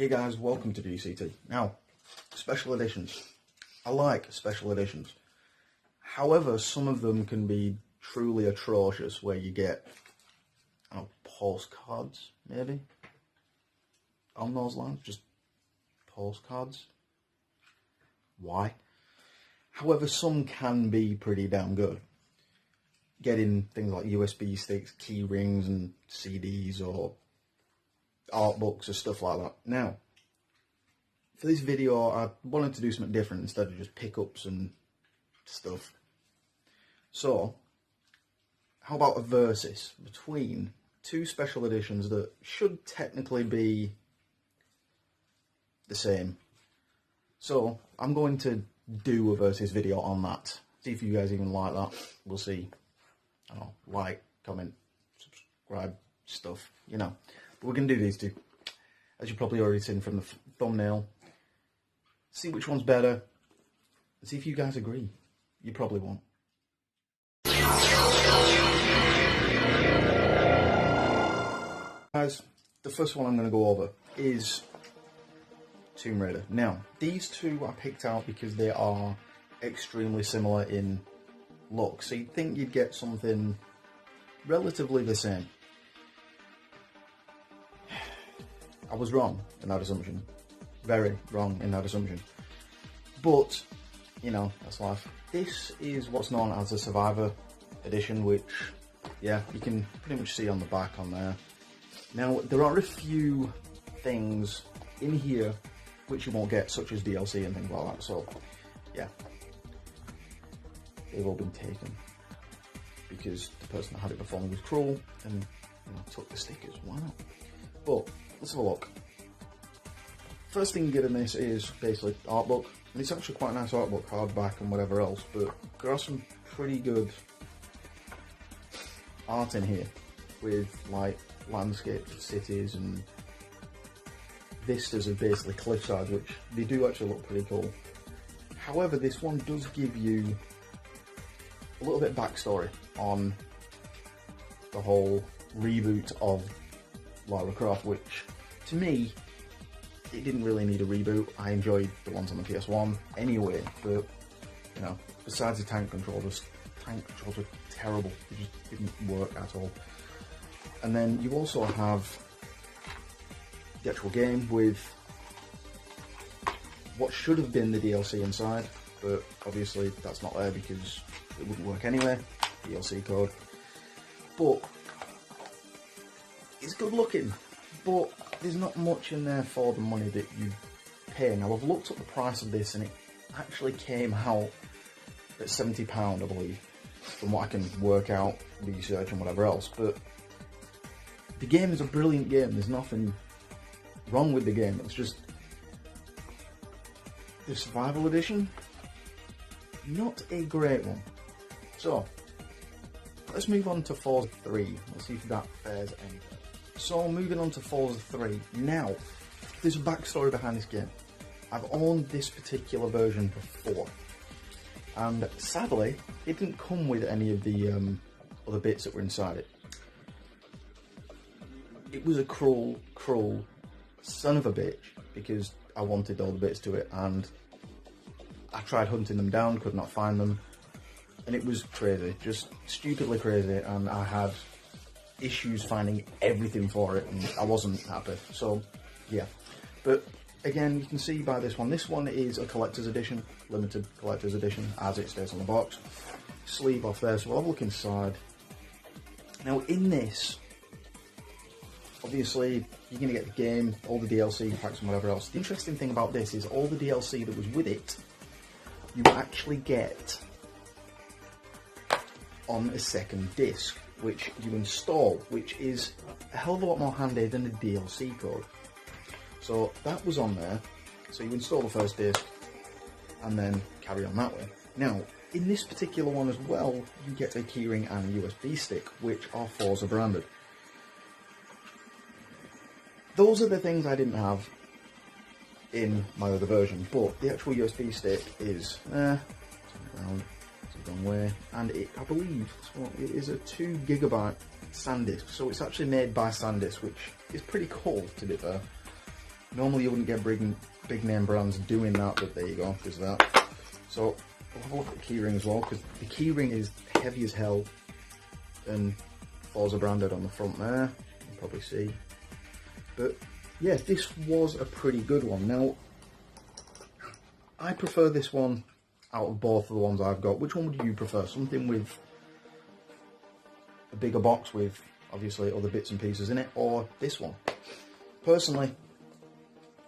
Hey guys, welcome to GCT. Now, special editions. I like special editions. However, some of them can be truly atrocious, where you get, postcards, maybe? On those lines, just postcards. Why? However, some can be pretty damn good. Getting things like USB sticks, key rings and CDs or art books or stuff like that. Now, for this video, I wanted to do something different instead of just pickups and stuff. So, how about a versus between two special editions that should technically be the same? So, I'm going to do a versus video on that. See if you guys even like that. We'll see. I don't know, like, comment, subscribe, stuff, you know. But we're going to do these two, as you've probably already seen from the thumbnail. See which one's better, and see if you guys agree. You probably won't. Guys, the first one I'm going to go over is Tomb Raider. Now, these two I picked out because they are extremely similar in look, so you'd think you'd get something relatively the same. I was wrong in that assumption. Very wrong in that assumption. But, you know, that's life. This is what's known as a Survivor edition, which, yeah, you can pretty much see on the back on there. Now, there are a few things in here which you won't get, such as DLC and things like that, so, yeah. They've all been taken because the person that had it before me was cruel and, you know, took the stickers. Why not? But let's have a look. First thing you get in this is basically art book, and it's actually quite a nice art book, hardback and whatever else. But there are some pretty good art in here with like landscapes, cities, and vistas of basically cliffside, which they do actually look pretty cool. However, this one does give you a little bit of backstory on the whole reboot of Lara Croft, which to me, it didn't really need a reboot. I enjoyed the ones on the PS1 anyway, but you know, besides the tank controls were terrible. They just didn't work at all. And then you also have the actual game with what should have been the DLC inside, but obviously that's not there because it wouldn't work anyway, DLC code. But it's good looking, but there's not much in there for the money that you pay. Now, I've looked up the price of this and it actually came out at £70, I believe, from what I can work out, research and whatever else. But the game is a brilliant game. There's nothing wrong with the game. It's just the survival edition, not a great one. So, let's move on to Forza 3. Let's see if that fares any better. So, moving on to Forza 3. Now, there's a backstory behind this game. I've owned this particular version before, and sadly, it didn't come with any of the other bits that were inside it. It was a cruel, cruel son of a bitch, because I wanted all the bits to it, and I tried hunting them down, could not find them. And it was crazy, just stupidly crazy, and I had issues finding everything for it, and I wasn't happy, so yeah. But again, you can see by this one is a collector's edition, limited collector's edition, as it states on the box. Sleeve off there, so we'll have a look inside. Now in this, obviously, you're going to get the game, all the DLC packs and whatever else. The interesting thing about this is all the DLC that was with it, you actually get on a second disc, which you install, which is a hell of a lot more handy than the DLC code. So that was on there, so you install the first disc and then carry on that way. Now, in this particular one as well, you get a keyring and a USB stick, which are Forza branded. Those are the things I didn't have in my other version, but the actual USB stick is the wrong way, and I believe it is a 2 GB SanDisk, so it's actually made by SanDisk, which is pretty cool, to be fair. Normally you wouldn't get big name brands doing that, but there you go, there's that. So we'll have a look at the keyring as well, because the keyring is heavy as hell, and Forza branded on the front there, you can probably see. But yeah, this was a pretty good one. Now, I prefer this one out of both of the ones I've got. Which one would you prefer? Something with a bigger box with obviously other bits and pieces in it, or this one? Personally,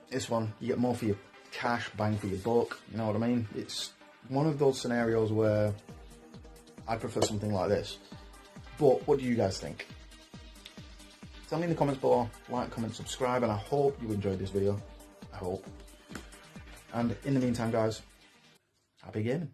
this one, you get more for your cash, bang for your buck, you know what I mean? It's one of those scenarios where I prefer something like this. But what do you guys think? Tell me in the comments below, like, comment, subscribe, and I hope you enjoyed this video. I hope. And in the meantime, guys, happy gaming.